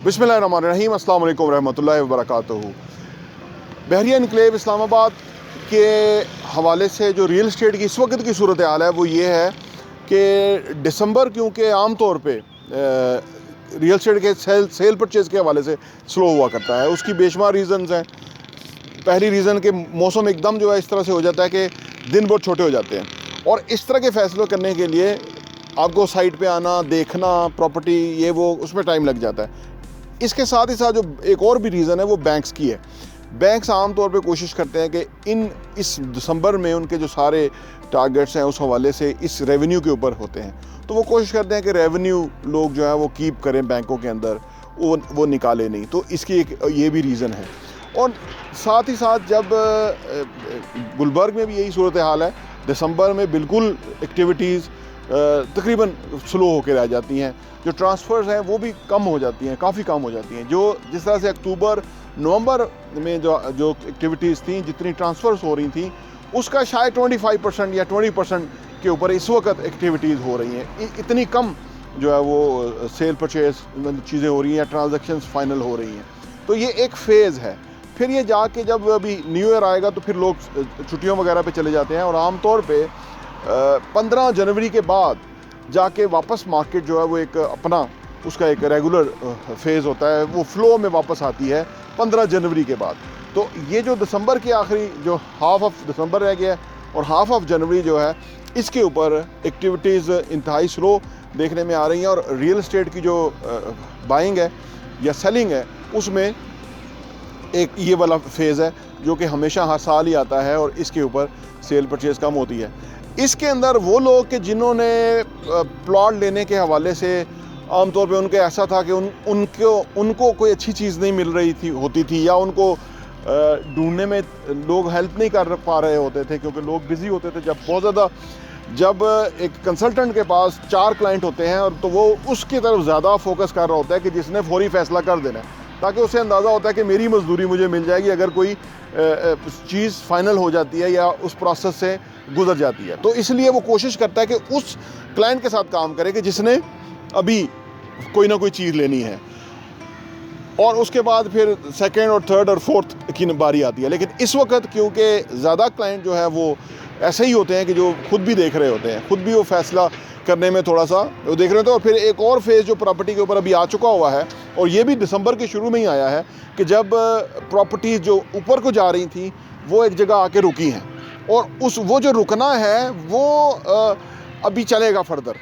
बिस्मिल्लाहिर्रहमानिर्रहीम, अस्सलाम वालेकुम रहमतुल्लाहि व बरकातुहू। बहरिया इनक्लेव इस्लामाबाद के हवाले से जो रियल इस्टेट की इस वक्त की सूरत हाल है वो ये है कि दिसंबर क्योंकि आम तौर पे रियल इस्टेट के सेल परचेज़ के हवाले से स्लो हुआ करता है। उसकी बेशुमार रीज़न्स हैं। पहली रीज़न कि मौसम एकदम जो है इस तरह से हो जाता है कि दिन बहुत छोटे हो जाते हैं, और इस तरह के फ़ैसलों करने के लिए आपको साइट पे आना, देखना, प्रॉपर्टी ये वो, उसमें टाइम लग जाता है। इसके साथ ही साथ जो एक और भी रीज़न है वो बैंक्स की है। बैंक्स आम तौर पे कोशिश करते हैं कि इस दिसंबर में उनके जो सारे टारगेट्स हैं उस हवाले से इस रेवेन्यू के ऊपर होते हैं, तो वो कोशिश करते हैं कि रेवेन्यू लोग जो है वो कीप करें बैंकों के अंदर, वो निकाले नहीं। तो इसकी एक ये भी रीज़न है। और साथ ही साथ जब गुलबर्ग में भी यही सूरत हाल है, दिसंबर में बिल्कुल एक्टिविटीज़ तकरीबन स्लो होकर रह जाती हैं। जो ट्रांसफ़र्स हैं वो भी कम हो जाती हैं, काफ़ी कम हो जाती हैं। जो जिस तरह से अक्टूबर नवंबर में जो एक्टिविटीज़ थी, जितनी ट्रांसफ़र्स हो रही थी, उसका शायद 25% या 20% के ऊपर इस वक्त एक्टिविटीज़ हो रही हैं। इतनी कम जो है वो सेल परचेज़ चीज़ें हो रही हैं या ट्रांजैक्शंस फाइनल हो रही हैं। तो ये एक फ़ेज़ है। फिर ये जाके जब अभी न्यू ईयर आएगा तो फिर लोग छुट्टियों वगैरह पे चले जाते हैं, और आम तौर पे 15 जनवरी के बाद जाके वापस मार्केट जो है वो एक अपना उसका एक रेगुलर फेज़ होता है, वो फ़्लो में वापस आती है 15 जनवरी के बाद। तो ये जो दिसंबर के आखिरी जो हाफ ऑफ दिसंबर रह गया है और हाफ ऑफ जनवरी जो है, इसके ऊपर एक्टिविटीज़ इंतहाई स्लो देखने में आ रही हैं। और रियल इस्टेट की जो बाइंग है या सेलिंग है, उसमें एक ये वाला फेज़ है जो कि हमेशा हर साल ही आता है, और इसके ऊपर सेल परचेज़ कम होती है। इसके अंदर वो लोग कि जिन्होंने प्लॉट लेने के हवाले से आमतौर पे उनके ऐसा था कि उनको कोई अच्छी चीज़ नहीं मिल रही होती थी, या उनको ढूंढने में लोग हेल्प नहीं कर पा रहे होते थे क्योंकि लोग बिज़ी होते थे। जब एक कंसल्टेंट के पास 4 क्लाइंट होते हैं, और तो वो उसकी तरफ ज़्यादा फोकस कर रहा होता है कि जिसने फौरी फ़ैसला कर देना है, ताकि उसे अंदाज़ा होता है कि मेरी मजदूरी मुझे मिल जाएगी अगर कोई चीज़ फाइनल हो जाती है या उस प्रोसेस से गुजर जाती है। तो इसलिए वो कोशिश करता है कि उस क्लाइंट के साथ काम करे कि जिसने अभी कोई ना कोई चीज़ लेनी है, और उसके बाद फिर सेकंड और थर्ड और फोर्थ की बारी आती है। लेकिन इस वक्त क्योंकि ज़्यादा क्लाइंट जो है वो ऐसे ही होते हैं कि जो खुद भी देख रहे होते हैं, खुद भी वो फ़ैसला करने में थोड़ा सा वो देख रहे होते हैं। और फिर एक और फेज़ जो प्रॉपर्टी के ऊपर अभी आ चुका हुआ है, और ये भी दिसंबर के शुरू में ही आया है, कि जब प्रॉपर्टीज़ जो ऊपर को जा रही थी वो एक जगह आके रुकी हैं, और वो जो रुकना है वो अभी चलेगा फर्दर।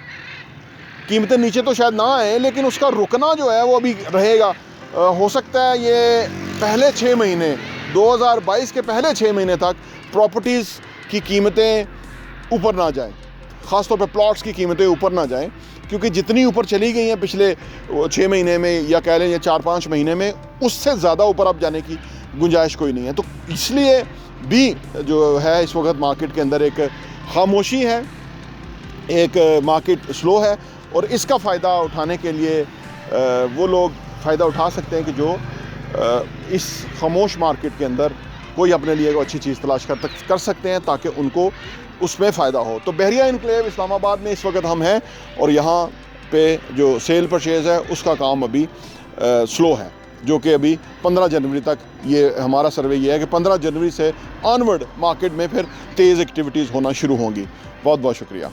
कीमतें नीचे तो शायद ना आए, लेकिन उसका रुकना जो है वो अभी रहेगा। हो सकता है ये पहले 6 महीने 2022 के पहले 6 महीने तक प्रॉपर्टीज़ की कीमतें ऊपर ना जाएं, ख़ासतौर पे प्लॉट्स की कीमतें ऊपर ना जाएं, क्योंकि जितनी ऊपर चली गई हैं पिछले 6 महीने में, या कह लें या 4-5 महीने में, उससे ज़्यादा ऊपर अब जाने की गुंजाइश कोई नहीं है। तो इसलिए भी जो है इस वक्त मार्केट के अंदर एक खामोशी है, एक मार्केट स्लो है, और इसका फ़ायदा उठाने के लिए वो लोग फ़ायदा उठा सकते हैं कि जो इस खामोश मार्केट के अंदर कोई अपने लिए कोई अच्छी चीज़ तलाश कर सकते हैं, ताकि उनको उसमें फ़ायदा हो। तो बहरिया इनक्लेव इस्लामाबाद में इस वक्त हम हैं, और यहाँ पे जो सेल परचेज़ है उसका काम अभी स्लो है, जो कि अभी 15 जनवरी तक, ये हमारा सर्वे ये है कि 15 जनवरी से ऑनवर्ड मार्केट में फिर तेज़ एक्टिविटीज़ होना शुरू होंगी। बहुत बहुत शुक्रिया।